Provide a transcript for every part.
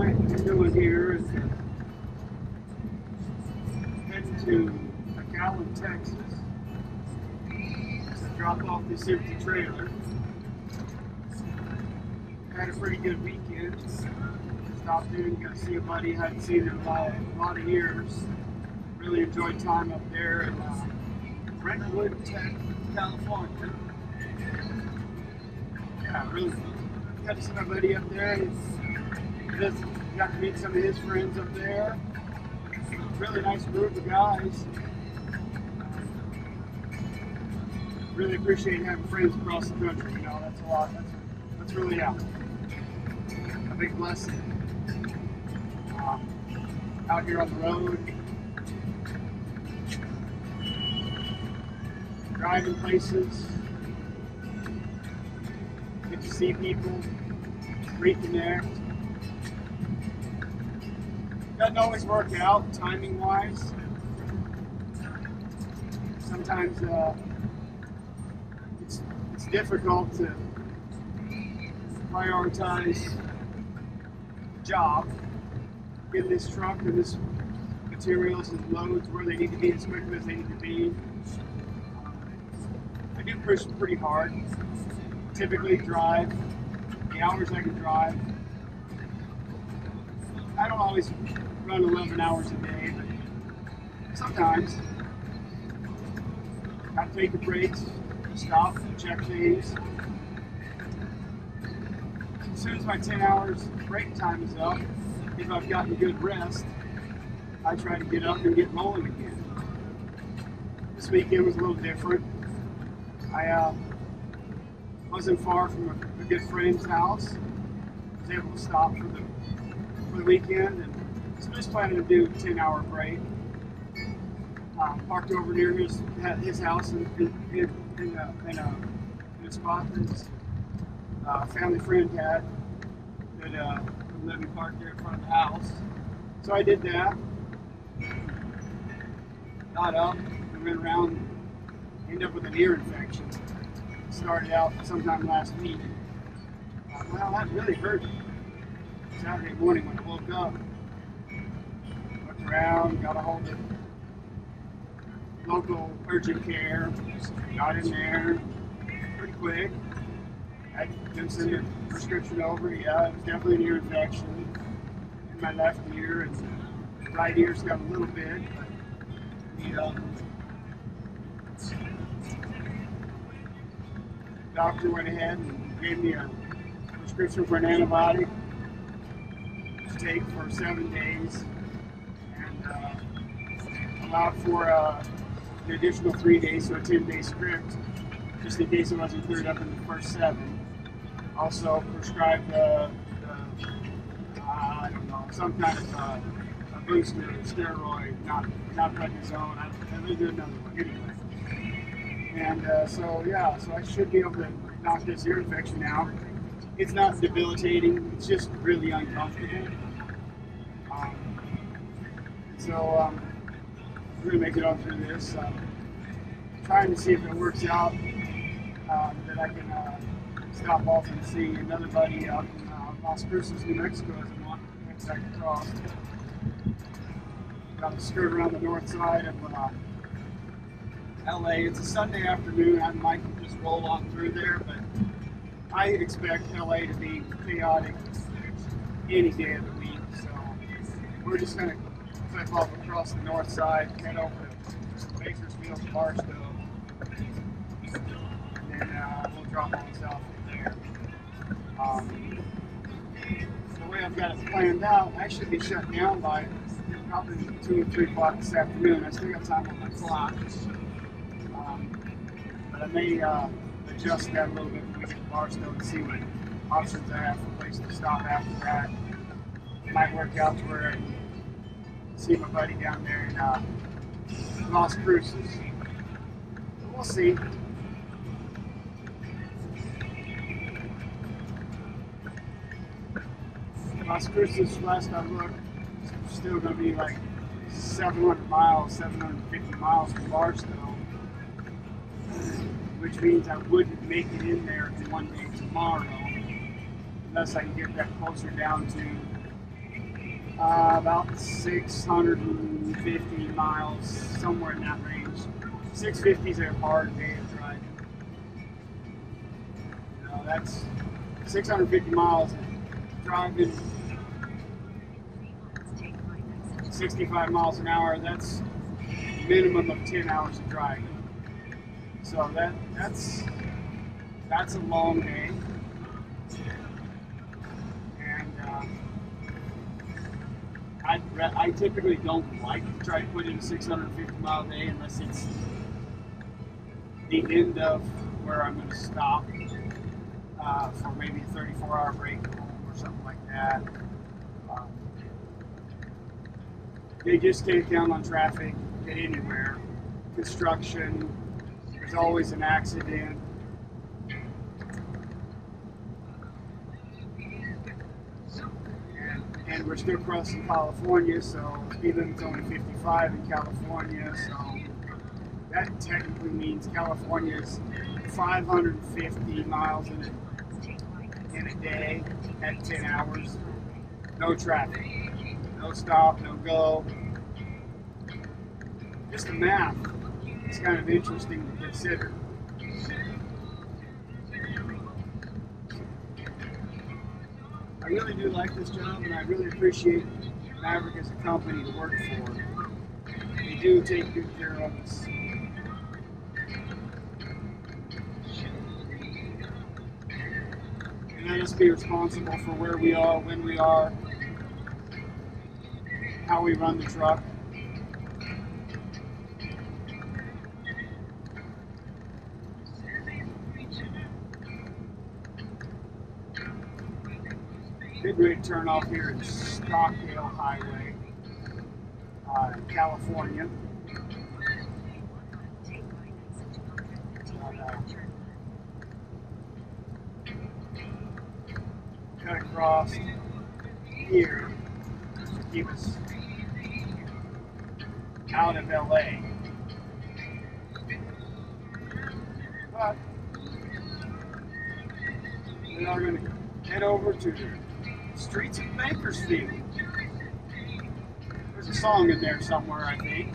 I'm doing here is heading to McAllen, Texas to drop off this empty trailer. Had a pretty good weekend. Stopped in, got to see a buddy I hadn't seen in a lot of years. Really enjoyed time up there in Brentwood, California. Yeah, really got to see my buddy up there. Got to meet some of his friends up there. Really nice group of guys. Really appreciate having friends across the country. You know, that's a lot. That's really a big blessing. Out here on the road, driving places, get to see people, reconnect. Doesn't always work out timing wise. Sometimes it's difficult to prioritize the job, get this truck and this materials and loads where they need to be as quickly as they need to be. I do push pretty hard. Typically drive the hours I can drive. I don't always run 11 hours a day, but sometimes I take the breaks, stop, check things. As soon as my 10 hours break time is up, if I've gotten good rest, I try to get up and get rolling again. This weekend was a little different. I wasn't far from a good friend's house. I was able to stop for the weekend, and so just planning to do a 10-hour break. Parked over near his house in a spot that a family friend had that let me park there in front of the house. So I did that. Got up and went around, ended up with an ear infection. Started out sometime last week. Well, that really hurt Saturday morning when I woke up. Looked around, got a hold of local urgent care, got in there pretty quick. I had sent a prescription over. Yeah, it was definitely an ear infection in my left ear, and the right ear's got a little bit. But the doctor went ahead and gave me a prescription for an antibiotic to take for 7 days, and allowed for the additional 3 days, so a 10-day script, just in case it wasn't cleared up in the first 7. Also prescribed I don't know, some kind of a booster, steroid, not prednisone. I did another one anyway. And so I should be able to knock this ear infection out. It's not debilitating. It's just really uncomfortable. We're gonna make it on through this. Trying to see if it works out that I can stop off and see another buddy out in Las Cruces, New Mexico, as I'm on the next second cross. Got to skirt around the north side of LA. It's a Sunday afternoon. I might just roll on through there, but I expect LA to be chaotic any day of the week. So we're just gonna flip off across the north side, head over to Bakersfield to Barstow, and then we'll drop on south from there. The way I've got it planned out, I should be shut down by probably 2 or 3 o'clock this afternoon. I still got time on my clock. But I may adjust that a little bit when we get to Barstow and see what options I have for a place to stop after that. It might work out to where I can see my buddy down there in Las Cruces. We'll see. Las Cruces, last I looked, is still going to be like 700 miles, 750 miles from Barstow, which means I wouldn't make it in there in one day tomorrow, unless I can get that closer down to About 650 miles, somewhere in that range. 650s are a hard day of driving. You know, that's 650 miles driving 65 miles an hour. That's minimum of 10 hours of driving. So that's a long day. And I typically don't like to try to put in a 650 mile day unless it's the end of where I'm going to stop for maybe a 34-hour break home or something like that. You just can't count on traffic at anywhere. Construction, there's always an accident. And we're still crossing California, so speed limit's only 55 in California, so that technically means California's 550 miles in a day at 10 hours. No traffic, no stop, no go. Just the math is kind of interesting to consider. I really do like this job, and I really appreciate Maverick as a company to work for. They do take good care of us. And let us be responsible for where we are, when we are, how we run the truck. Big rig turn off here at Stockdale Highway, California. Cut across here to keep us out of LA. But we are going to head over to the streets of Bakersfield. There's a song in there somewhere, I think.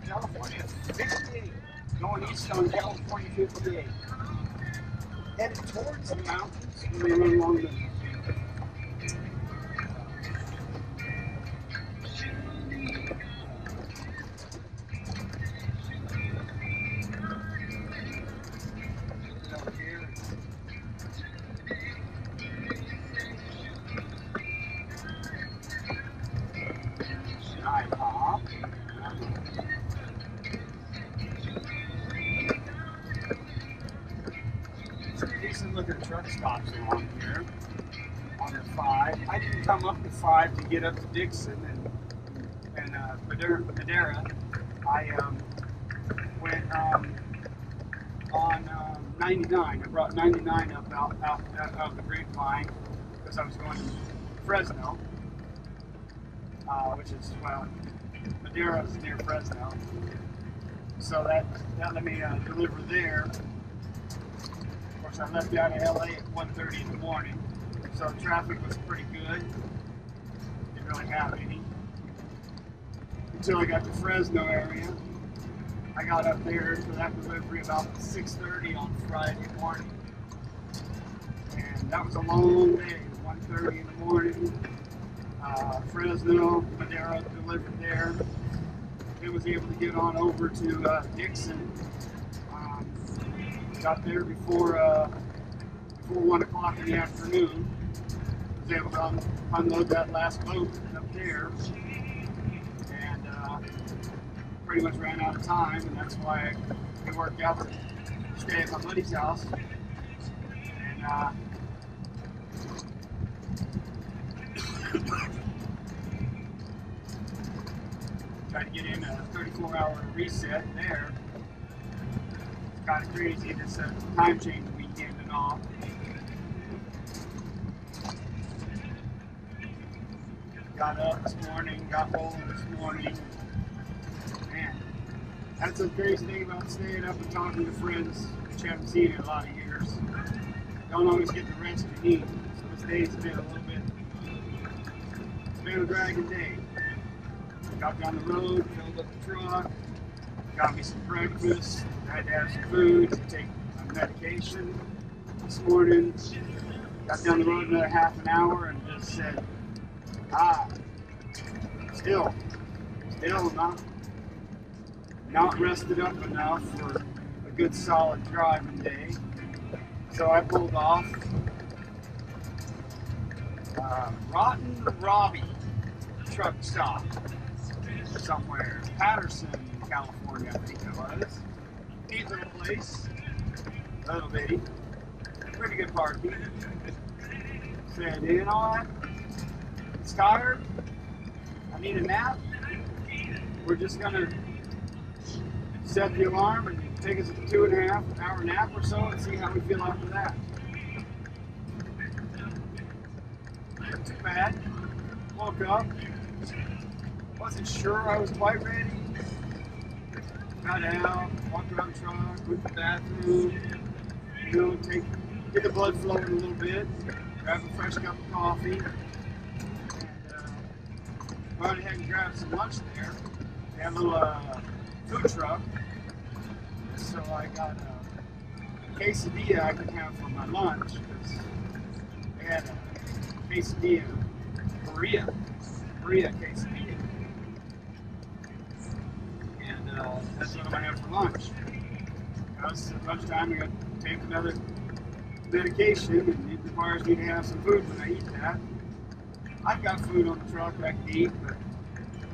California 58, going east on California 58. Headed towards the mountains. We're going to run along the decent looking truck stops along here on the 5. I didn't come up the 5 to get up to Dixon and Madera. I went on 99. I brought 99 up out of the Grapevine because I was going to Fresno, which is, well, Madera is near Fresno. So that let me deliver there. Of course, I left out of LA at 1:30 in the morning, so the traffic was pretty good. Didn't really have any until I got to Fresno area. I got up there for that delivery about 6:30 on Friday morning. And that was a long day, 1:30 in the morning. Fresno, Madera delivered there. Then was able to get on over to Dixon. Got there before 1 o'clock in the afternoon. Was able to unload that last boat up there. And pretty much ran out of time, and that's why it worked out to stay at my buddy's house. And try to get in a 34-hour reset there. It's kind of crazy, this time change weekend and all. Got up this morning, got rolling this morning. Man, that's the crazy thing about staying up and talking to friends that you haven't seen in a lot of years. Don't always get the rest you need. So this day's been a little bit, it's been a dragging day. Got down the road, filled up the truck, got me some breakfast, had to have some food to take my medication this morning. Got down the road another half an hour and just said, still not rested up enough for a good solid driving day. So I pulled off Rotten Robbie truck stop somewhere, Patterson, California, I think it was. Neat little place, little bitty, pretty good parking. Said, you know what? It's tired. I need a nap. We're just gonna set the alarm and take us a 2.5 hour nap or so and see how we feel after that. Not too bad. Woke up. Wasn't sure I was quite ready. Got out, walked around the truck, went to the bathroom, get the blood flowing a little bit, grab a fresh cup of coffee, and went ahead and grabbed some lunch there. They had a little food truck, so I got a quesadilla I could have for my lunch, because they had a quesadilla, burrito quesadilla. That's what I'm going to have for lunch. At lunchtime, I got to take another medication, and it requires me to have some food when I eat that. I've got food on the truck I can eat, but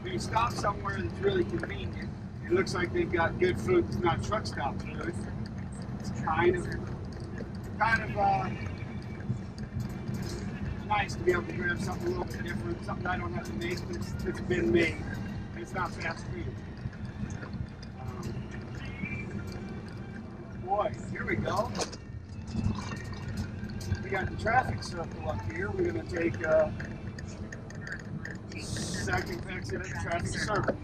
when you stop somewhere that's really convenient, it looks like they've got good food that's not truck stop food. It's kind of nice to be able to grab something a little bit different, something I don't have to make, but it's been made. It's not fast food. Boy, here we go. We got the traffic circle up here. We're going to take second exit at the traffic circle.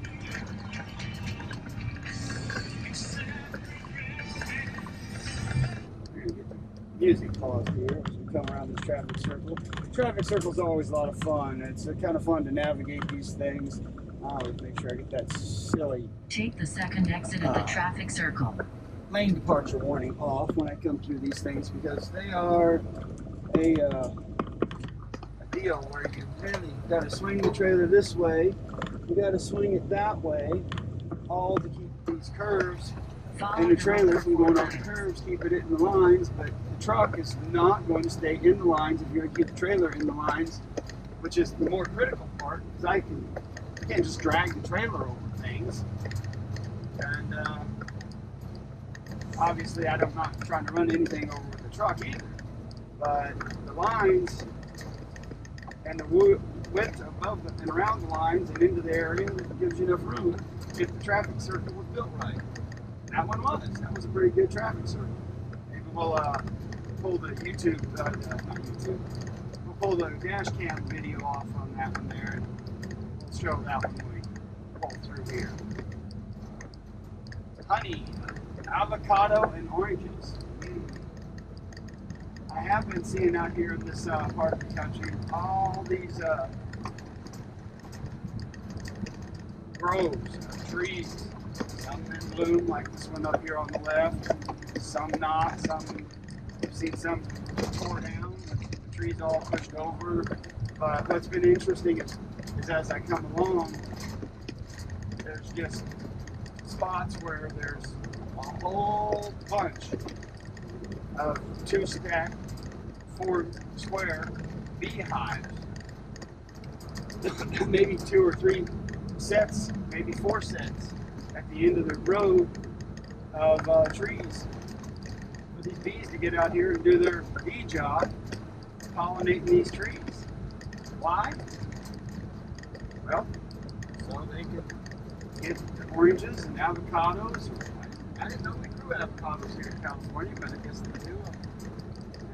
Music pause here as we come around this traffic circle. The traffic circle is always a lot of fun. It's kind of fun to navigate these things. I always make sure I get that silly. Take the second exit at the traffic circle. Lane departure warning off when I come through these things, because they are a deal where you really got to swing the trailer this way, you got to swing it that way, all to keep these curves and the trailer from going off the curves, keeping it in the lines. But the truck is not going to stay in the lines if you're going to keep the trailer in the lines, which is the more critical part, because I can't just drag the trailer over things. And obviously, I'm not trying to run anything over with the truck either. But the lines and the width above and around the lines and into the area gives you enough room if the traffic circle was built right. And that one was. That was a pretty good traffic circle. Maybe we'll pull the we'll pull the dash cam video off on that one there, and we'll show that one when we pull through here. Honey, avocado, and oranges. I have been seeing out here in this part of the country all these groves of trees. Some in bloom, like this one up here on the left. Some not. I've seen some tore down. trees all pushed over. But what's been interesting is as I come along, there's just spots where there's a whole bunch of 2-stack, 4-square beehives. Maybe 2 or 3 sets, maybe 4 sets at the end of the row of trees for these bees to get out here and do their bee job, pollinating these trees. Why? Well, so they can get oranges and avocados. I didn't know we grew avocados here in California, but I guess they do.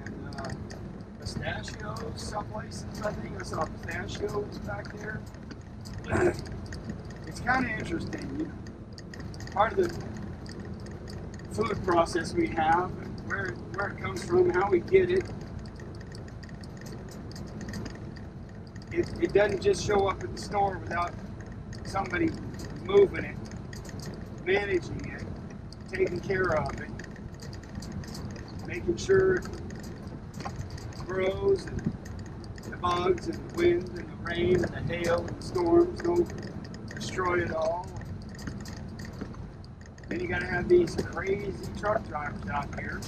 And pistachios, some places, I think I saw pistachios back there. It's kind of interesting, you know. Part of the food process we have, and where it comes from, how we get it. It doesn't just show up at the store without somebody moving it, managing it, taking care of it, making sure it grows, and the bugs and the wind and the rain and the hail and the storms don't destroy it all. Then you gotta have these crazy truck drivers out here